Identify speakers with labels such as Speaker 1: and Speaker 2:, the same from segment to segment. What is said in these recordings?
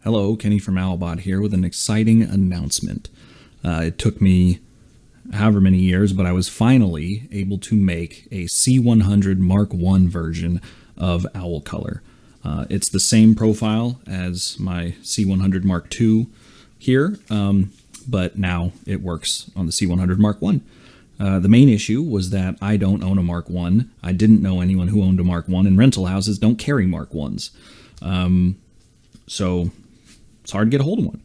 Speaker 1: Hello, Kenny from Owlbot here with an exciting announcement. It took me however many years, but I was finally able to make a C100 Mark I version of Owl Color. It's the same profile as my C100 Mark II here, but now it works on the C100 Mark I. The main issue was that I don't own a Mark I. I didn't know anyone who owned a Mark I, and rental houses don't carry Mark Is. So it's hard to get a hold of one.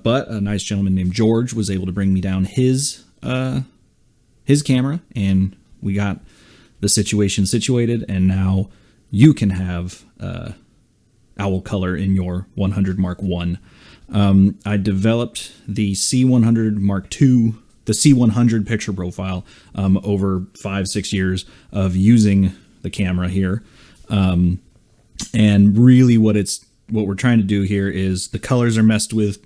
Speaker 1: But a nice gentleman named George was able to bring me down his camera, and we got the situation situated, and now you can have Owl Color in your 100 Mark I. I developed the C100 Mark II, the C100 picture profile, over 5-6 years of using the camera here. And really what we're trying to do here is the colors are messed with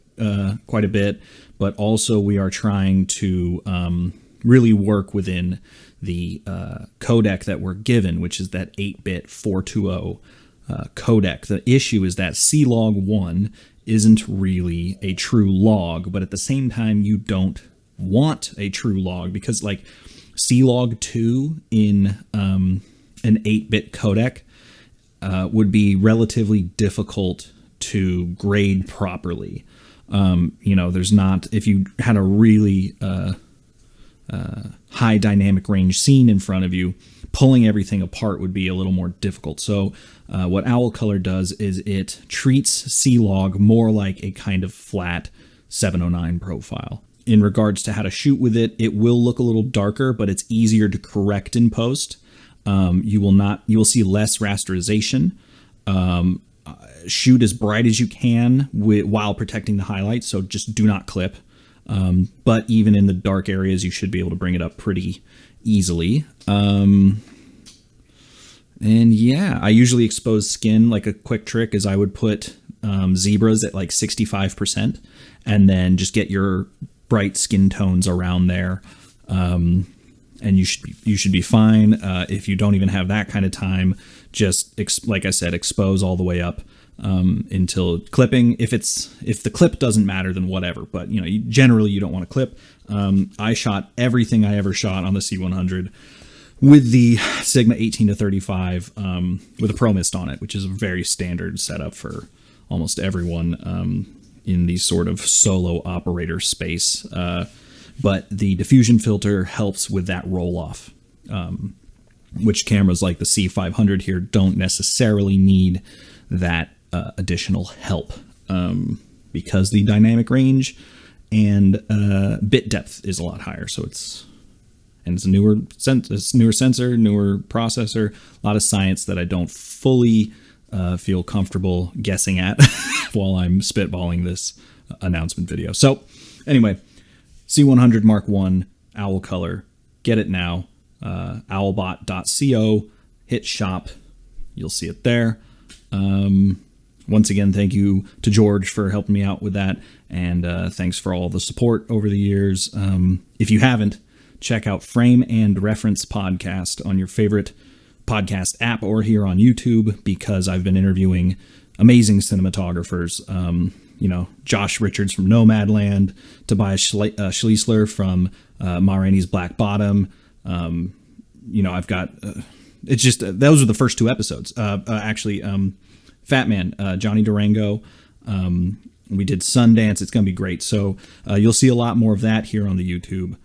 Speaker 1: quite a bit, but also we are trying to really work within the codec that we're given, which is that 8-bit 420 codec. The issue is that C-Log1 isn't really a true log, but at the same time you don't want a true log, because like C-Log2 in an 8-bit codec would be relatively difficult to grade properly. There's not, if you had a really high dynamic range scene in front of you, pulling everything apart would be a little more difficult. So what Owl Color does is it treats C-Log more like a kind of flat 709 profile. In regards to how to shoot with it, it will look a little darker, but it's easier to correct in post. You will see less rasterization. Shoot as bright as you can while protecting the highlights, so just do not clip. But even in the dark areas, you should be able to bring it up pretty easily. And yeah, I usually expose skin. Like a quick trick is I would put zebras at like 65% and then just get your bright skin tones around there. And you should be fine. If you don't even have that kind of time, just like I said, expose all the way up until clipping. If the clip doesn't matter, then whatever. But generally you don't want to clip. I shot everything I ever shot on the C100 with the Sigma 18-35 with a Pro Mist on it, which is a very standard setup for almost everyone in the sort of solo operator space. But the diffusion filter helps with that roll-off, which cameras like the C500 here don't necessarily need that additional help because the dynamic range and bit depth is a lot higher. So it's a newer sensor, newer processor, a lot of science that I don't fully feel comfortable guessing at while I'm spitballing this announcement video. So anyway, C100 Mark I, Owl Color, get it now, owlbot.co, hit shop, you'll see it there. Once again, thank you to George for helping me out with that, and thanks for all the support over the years. If you haven't, check out Frame and Reference Podcast on your favorite podcast app or here on YouTube, because I've been interviewing amazing cinematographers. Josh Richards from Nomadland, Tobias Schliessler from Ma Rainey's Black Bottom. I've got, it's just, those are the first 2 episodes. Fat Man, Johnny Durango. We did Sundance. It's going to be great. So you'll see a lot more of that here on the YouTube,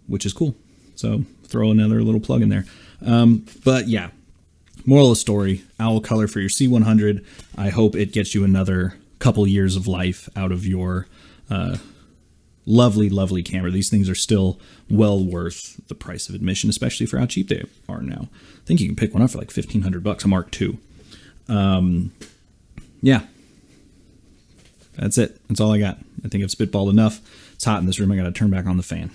Speaker 1: which is cool. So throw another little plug in there. But yeah, moral of the story, Owl Color for your C100. I hope it gets you another couple years of life out of your lovely camera. These things are still well worth the price of admission, especially for how cheap they are now. I think you can pick one up for like $1,500, a Mark II. Yeah, that's it. That's all I got. I think I've spitballed enough. It's hot in this room. I got to turn back on the fan.